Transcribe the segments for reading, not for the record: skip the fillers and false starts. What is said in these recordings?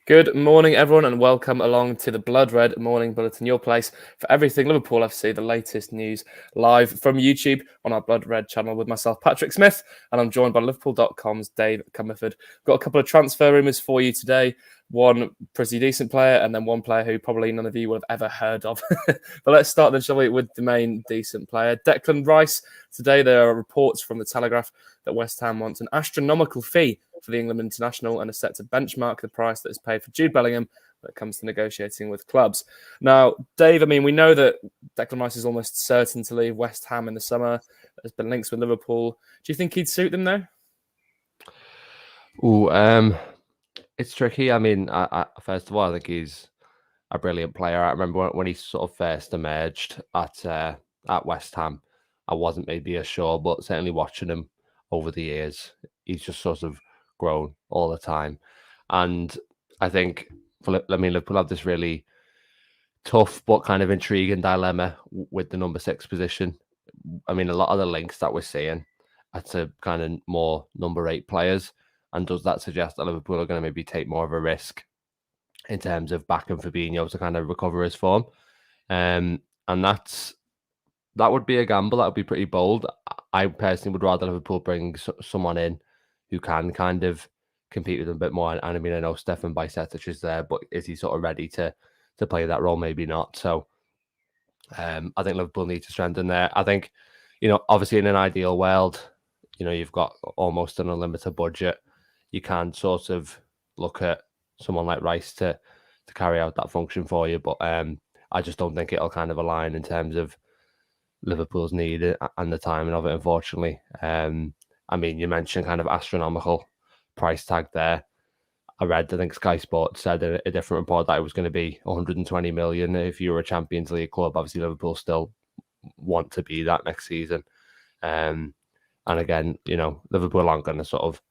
Good morning, everyone, and welcome along to the Blood Red Morning Bulletin, your place for everything Liverpool FC, the latest news live from YouTube on our Blood Red channel with myself, Patrick Smith, and I'm joined by Liverpool.com's Dave Comerford. Got a couple of transfer rumours for you today. One pretty decent player, and then one player who probably none of you would have ever heard of. But let's start then, shall we, with the main decent player, Declan Rice. Today there are reports from the Telegraph that West Ham wants an astronomical fee for the England international and is set to benchmark the price that is paid for Jude Bellingham when it comes to negotiating with clubs. Now, Dave, we know that Declan Rice is almost certain to leave West Ham in the summer. There's been links with Liverpool. Do you think he'd suit them though? It's tricky. I first of all, I think he's a brilliant player. I remember when he sort of first emerged at West Ham. I wasn't maybe as sure, but certainly watching him over the years, he's just sort of grown all the time. And I think, Liverpool have this really tough but kind of intriguing dilemma with the number 6 position. A lot of the links that we're seeing are to kind of more number 8 players. And does that suggest that Liverpool are going to maybe take more of a risk in terms of backing Fabinho to kind of recover his form? And that would be a gamble. That would be pretty bold. I personally would rather Liverpool bring someone in who can kind of compete with them a bit more. And I know Stefan Bajcetic is there, but is he sort of ready to play that role? Maybe not. So I think Liverpool need to strengthen there. I think, obviously in an ideal world, you've got almost an unlimited budget. You can sort of look at someone like Rice to carry out that function for you. But I just don't think it'll kind of align in terms of Liverpool's need and the timing of it, unfortunately. You mentioned kind of astronomical price tag there. I think Sky Sports said in a different report that it was going to be 120 million if you were a Champions League club. Obviously, Liverpool still want to be that next season. And again, Liverpool aren't going to sort of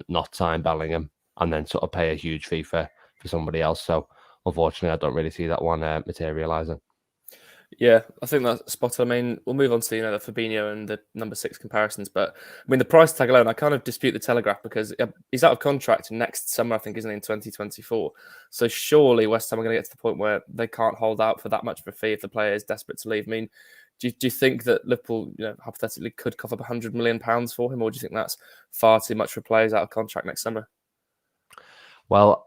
not sign Bellingham and then sort of pay a huge fee for somebody else. So unfortunately, I don't really see that one materialising. Yeah, I think that's spot on. We'll move on to the Fabinho and the number 6 comparisons, but the price tag alone, I kind of dispute the Telegraph because he's out of contract next summer, I think, isn't he, in 2024? So surely West Ham are going to get to the point where they can't hold out for that much of a fee if the player is desperate to leave. Do you think that Liverpool, hypothetically, could cough up £100 million for him, or do you think that's far too much for players out of contract next summer? Well,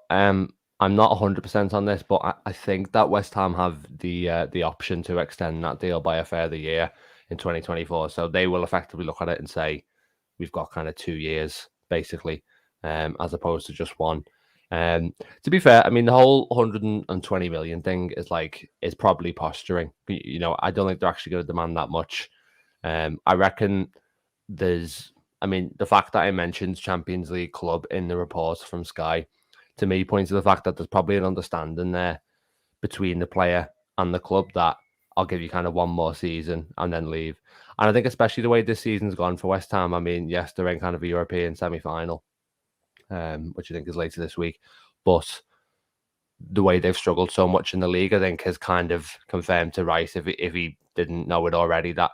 I'm not 100% on this, but I think that West Ham have the option to extend that deal by a further year in 2024. So they will effectively look at it and say, we've got kind of 2 years, basically, as opposed to just one. To be fair, the whole 120 million thing is probably posturing. I don't think they're actually going to demand that much. I reckon the fact that I mentioned Champions League club in the report from Sky, to me, points to the fact that there's probably an understanding there between the player and the club that I'll give you kind of one more season and then leave. And I think especially the way this season's gone for West Ham, yes, they're in kind of a European semi-final, which I think is later this week. But the way they've struggled so much in the league, I think, has kind of confirmed to Rice, if he didn't know it already, that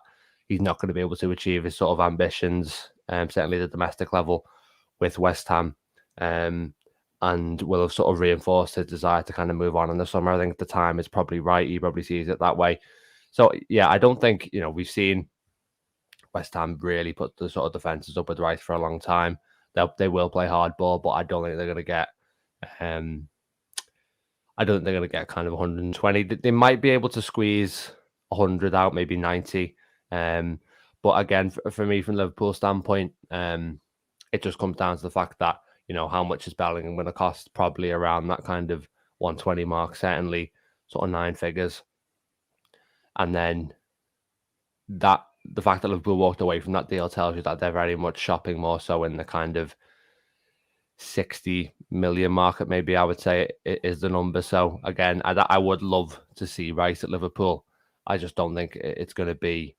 he's not going to be able to achieve his sort of ambitions, certainly the domestic level, with West Ham. And will have sort of reinforced his desire to kind of move on in the summer. I think the time is probably right. He probably sees it that way. So, yeah, I don't think, we've seen West Ham really put the sort of defences up with Rice for a long time. They will play hardball, but I don't think they're going to get... I don't think they're going to get kind of 120. They might be able to squeeze 100 out, maybe 90. But again, for me, from Liverpool's standpoint, it just comes down to the fact that, how much is Bellingham going to cost? Probably around that kind of 120 mark, certainly sort of 9 figures. And then the fact that Liverpool walked away from that deal tells you that they're very much shopping more so in the kind of 60 million market, maybe I would say is the number. So again, I would love to see Rice at Liverpool. I just don't think it's going to be...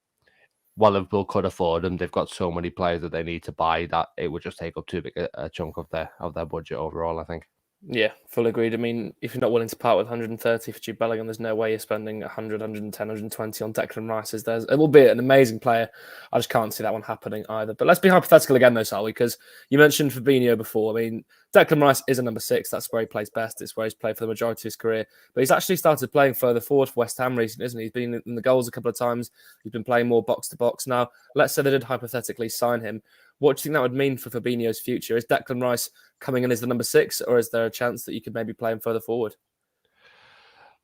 While Liverpool could afford them, they've got so many players that they need to buy that it would just take up too big a chunk of their budget overall, I think. Yeah, fully agreed. I mean, if you're not willing to part with 130 for Jude Bellingham, there's no way you're spending 100, 110, 120 on Declan Rice. It will be an amazing player. I just can't see that one happening either. But let's be hypothetical again, though, Sally, because you mentioned Fabinho before. I mean, Declan Rice is a number 6. That's where he plays best. It's where he's played for the majority of his career. But he's actually started playing further forward for West Ham recently, isn't he? He's been in the goals a couple of times. He's been playing more box to box. Now, let's say they did hypothetically sign him. What do you think that would mean for Fabinho's future? Is Declan Rice coming in as the number 6, or is there a chance that you could maybe play him further forward?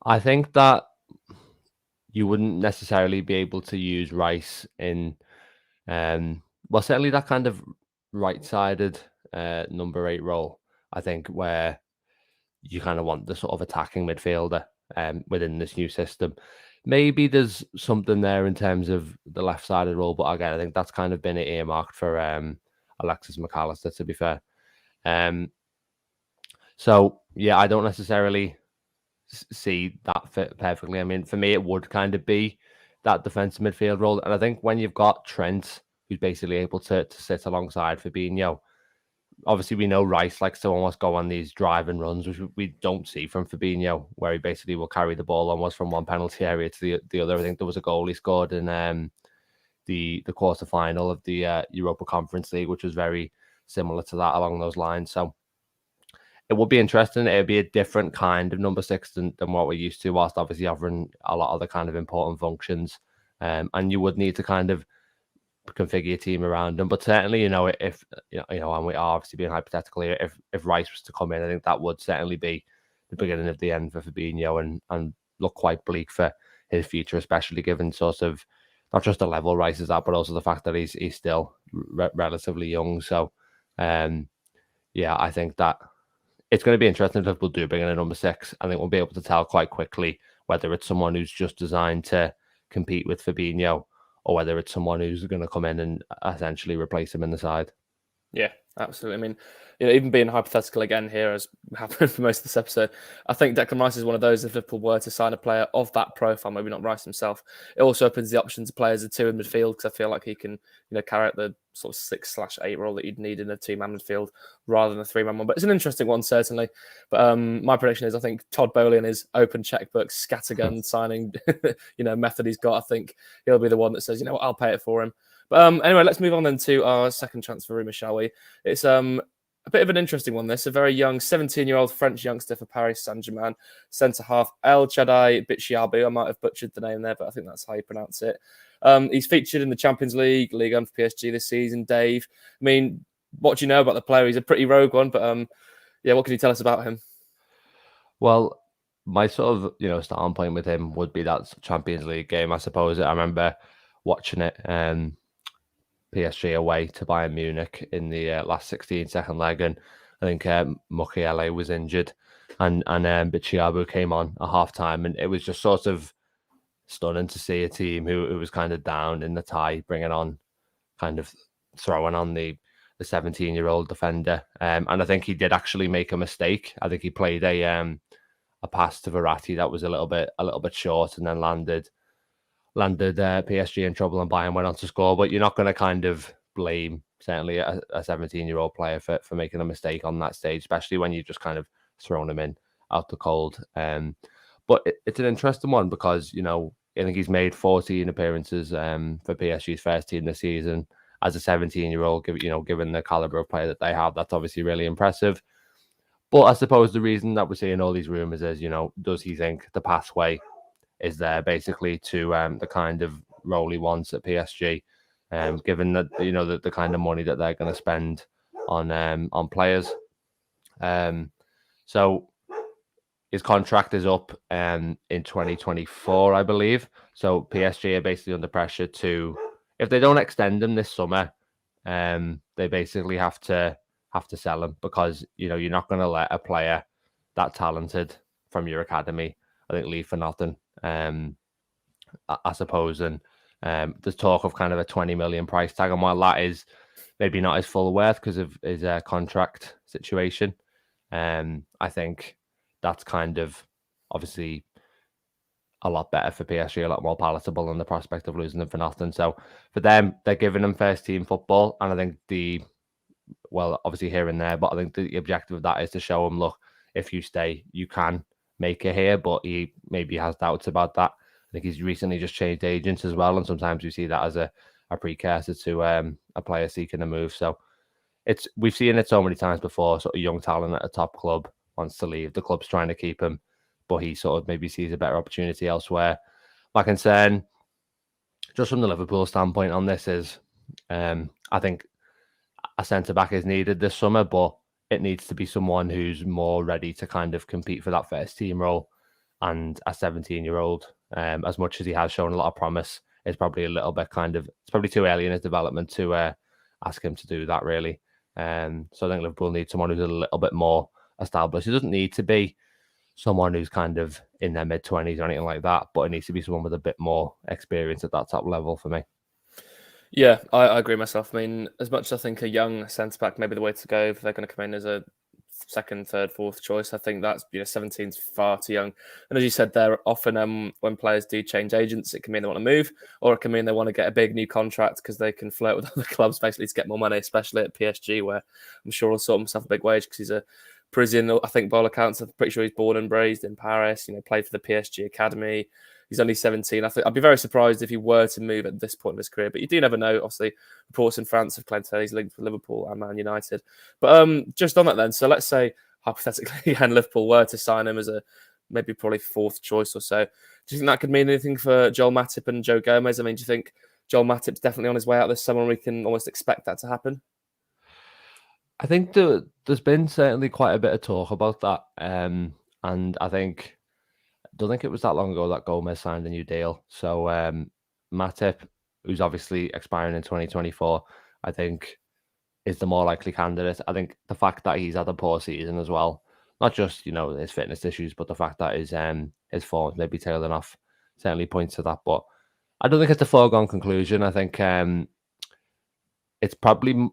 I think that you wouldn't necessarily be able to use Rice in, well, certainly that kind of right-sided number 8 role. I think where you kind of want the sort of attacking midfielder within this new system. Maybe there's something there in terms of the left-sided role, but again, I think that's kind of been earmarked for Alexis McAllister, to be fair. So yeah, I don't necessarily see that fit perfectly. I mean, for me, it would kind of be that defensive midfield role, and I think when you've got Trent, who's basically able to sit alongside Fabinho, obviously we know Rice likes to almost go on these drive and runs, which we don't see from Fabinho, where he basically will carry the ball almost from one penalty area to the other. I think there was a goal he scored in the quarter final of the Europa Conference League, which was very similar to that along those lines. So it would be interesting. It would be a different kind of number 6 than what we're used to, whilst obviously offering a lot of the kind of important functions. And you would need to kind of configure your team around them. But certainly, if and we are obviously being hypothetical here, if Rice was to come in, I think that would certainly be the beginning of the end for Fabinho and look quite bleak for his future, especially given sort of not just the level Rice is at, but also the fact that he's still relatively young. So, yeah, I think that it's going to be interesting if Liverpool do bring in a number 6. I think we'll be able to tell quite quickly whether it's someone who's just designed to compete with Fabinho or whether it's someone who's going to come in and essentially replace him in the side. Yeah, absolutely. I mean, even being hypothetical again here, as happened for most of this episode, I think Declan Rice is one of those, if Liverpool were to sign a player of that profile, maybe not Rice himself, it also opens the option to play as a 2 in midfield, because I feel like he can, carry out the sort of 6/8 role that you'd need in a 2-man midfield rather than a 3-man one. But it's an interesting one, certainly. But my prediction is I think Todd Boehly and his open checkbook, scattergun signing, method he's got, I think he'll be the one that says, I'll pay it for him. But anyway, let's move on then to our second transfer rumour, shall we? It's a bit of an interesting one, this. A very young 17-year-old French youngster for Paris Saint-Germain, centre-half, Chadaille Bitshiabu. I might have butchered the name there, but I think that's how you pronounce it. He's featured in the Champions League, Ligue 1 for PSG this season. Dave, I mean, what do you know about the player? He's a pretty rogue one, but what can you tell us about him? Well, my sort of, starting point with him would be that Champions League game, I suppose. I remember watching it, PSG away to Bayern Munich in the last 16 second leg, and I think Mukiele was injured, and Bitshiabu came on at half time, and it was just sort of stunning to see a team who was kind of down in the tie, bringing on, kind of throwing on the 17-year-old defender, and I think he did actually make a mistake. I think he played a pass to Verratti that was a little bit short, and then landed PSG in trouble, and Bayern went on to score. But you're not going to kind of blame certainly a 17-year-old player for making a mistake on that stage, especially when you've just kind of thrown him in out the cold. But it's an interesting one because I think he's made 14 appearances for PSG's first team this season as a 17-year-old. Given the caliber of player that they have, that's obviously really impressive. But I suppose the reason that we're seeing all these rumours is, does he think the pathway is there basically to the kind of role he wants at PSG, given that the kind of money that they're going to spend on players. So his contract is up in 2024, I believe. So PSG are basically under pressure to, if they don't extend him this summer, they basically have to sell him, because you're not going to let a player that talented from your academy, I think, leave for nothing. I suppose, and there's talk of kind of a 20 million price tag, and while that is maybe not his full worth because of his contract situation, I think that's kind of obviously a lot better for PSG, a lot more palatable than the prospect of losing them for nothing. So for them, they're giving them first team football, and I think obviously here and there, but I think the objective of that is to show them, look, if you stay, you can make it here, but he maybe has doubts about that. I think he's recently just changed agents as well, and sometimes we see that as a precursor to a player seeking a move. So we've seen it so many times before. Sort of young talent at a top club wants to leave, the club's trying to keep him, but he sort of maybe sees a better opportunity elsewhere. My concern, just from the Liverpool standpoint on this, is I think a centre back is needed this summer, but it needs to be someone who's more ready to kind of compete for that first team role. And a 17-year-old, as much as he has shown a lot of promise, is probably a little bit it's probably too early in his development to ask him to do that, really. So I think Liverpool need someone who's a little bit more established. It doesn't need to be someone who's kind of in their mid-20s or anything like that, but it needs to be someone with a bit more experience at that top level for me. Yeah, I agree myself. I mean, as much as I think a young centre-back may be the way to go if they're going to come in as a second, third, fourth choice, I think that's 17's far too young. And as you said there, often when players do change agents, it can mean they want to move, or it can mean they want to get a big new contract because they can flirt with other clubs basically to get more money, especially at PSG, where I'm sure he'll sort himself a big wage because he's a Parisian. I think by all accounts, I'm pretty sure he's born and raised in Paris. Played for the PSG academy. He's only 17. I'd be very surprised if he were to move at this point of his career. But you do never know. Obviously, reports in France have claimed that he's linked with Liverpool and Man United. But just on that then, so let's say, hypothetically, again, Liverpool were to sign him as a maybe probably fourth choice or so. Do you think that could mean anything for Joel Matip and Joe Gomez? I mean, do you think Joel Matip's definitely on his way out this summer and we can almost expect that to happen? I think there's been certainly quite a bit of talk about that. And I don't think it was that long ago that Gomez signed a new deal. So Matip, who's obviously expiring in 2024, I think is the more likely candidate. I think the fact that he's had a poor season as well, not just his fitness issues, but the fact that his form maybe tailing off certainly points to that. But I don't think it's a foregone conclusion. I think it's probably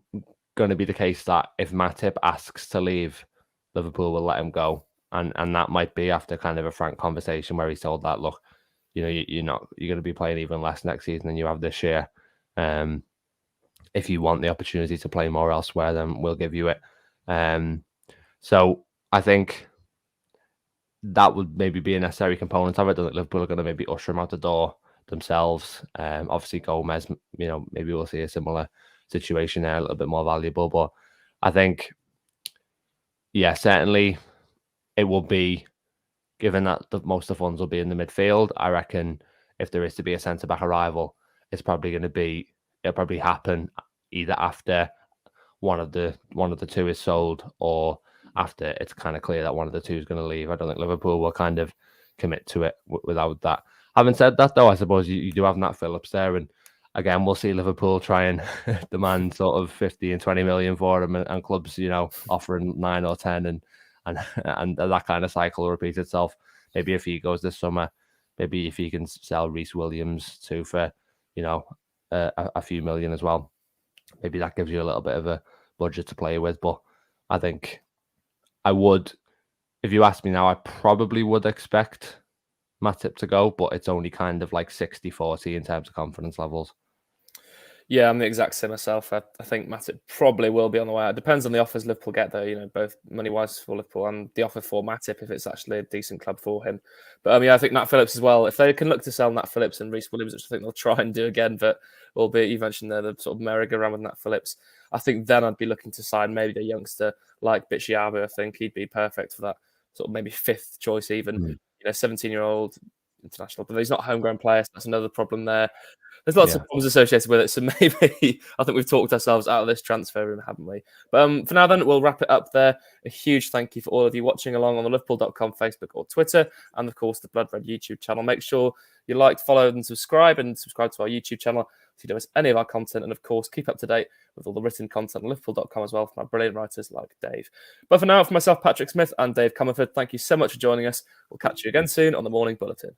going to be the case that if Matip asks to leave, Liverpool will let him go. And that might be after kind of a frank conversation where he's told that, look, you're going to be playing even less next season than you have this year. If you want the opportunity to play more elsewhere, then we'll give you it. So I think that would maybe be a necessary component of it. I think Liverpool are going to maybe usher him out the door themselves. Obviously Gomez, maybe we'll see a similar situation there, a little bit more valuable. But I think, yeah, certainly it will be, given that most of the funds will be in the midfield, I reckon if there is to be a centre-back arrival, it'll probably happen either after one of the two is sold or after it's kind of clear that one of the two is going to leave. I don't think Liverpool will kind of commit to it without that. Having said that, though, I suppose you do have Nat Phillips there, and again, we'll see Liverpool try and demand sort of 50 and 20 million for him, and clubs, offering 9 or 10, and that kind of cycle repeats itself. Maybe if he goes this summer, maybe if he can sell Reece Williams too for, a few million as well, maybe that gives you a little bit of a budget to play with. But I think if you ask me now, I probably would expect Matip to go, but it's only kind of like 60-40 in terms of confidence levels. Yeah, I'm the exact same myself. I think Matip probably will be on the way out. It depends on the offers Liverpool get, though, both money-wise for Liverpool and the offer for Matip, if it's actually a decent club for him. But I think Nat Phillips as well. If they can look to sell Nat Phillips and Reece Williams, which I think they'll try and do again, but albeit you mentioned the sort of merry-go-round with Nat Phillips, I think then I'd be looking to sign maybe a youngster like Bitshiabu. I think he'd be perfect for that sort of maybe fifth choice even. 17-year-old international, but he's not a homegrown player, so that's another problem there. There's lots of problems associated with it, so maybe I think we've talked ourselves out of this transfer room, haven't we? But for now then, we'll wrap it up there. A huge thank you for all of you watching along on the Liverpool.com Facebook or Twitter, and of course the Blood Red YouTube channel. Make sure you like, follow and subscribe to our YouTube channel so you don't miss any of our content, and of course keep up to date with all the written content on Liverpool.com as well from our brilliant writers like Dave. But for now, for myself, Patrick Smith and Dave Comerford, thank you so much for joining us. We'll catch you again soon on the Morning Bulletin.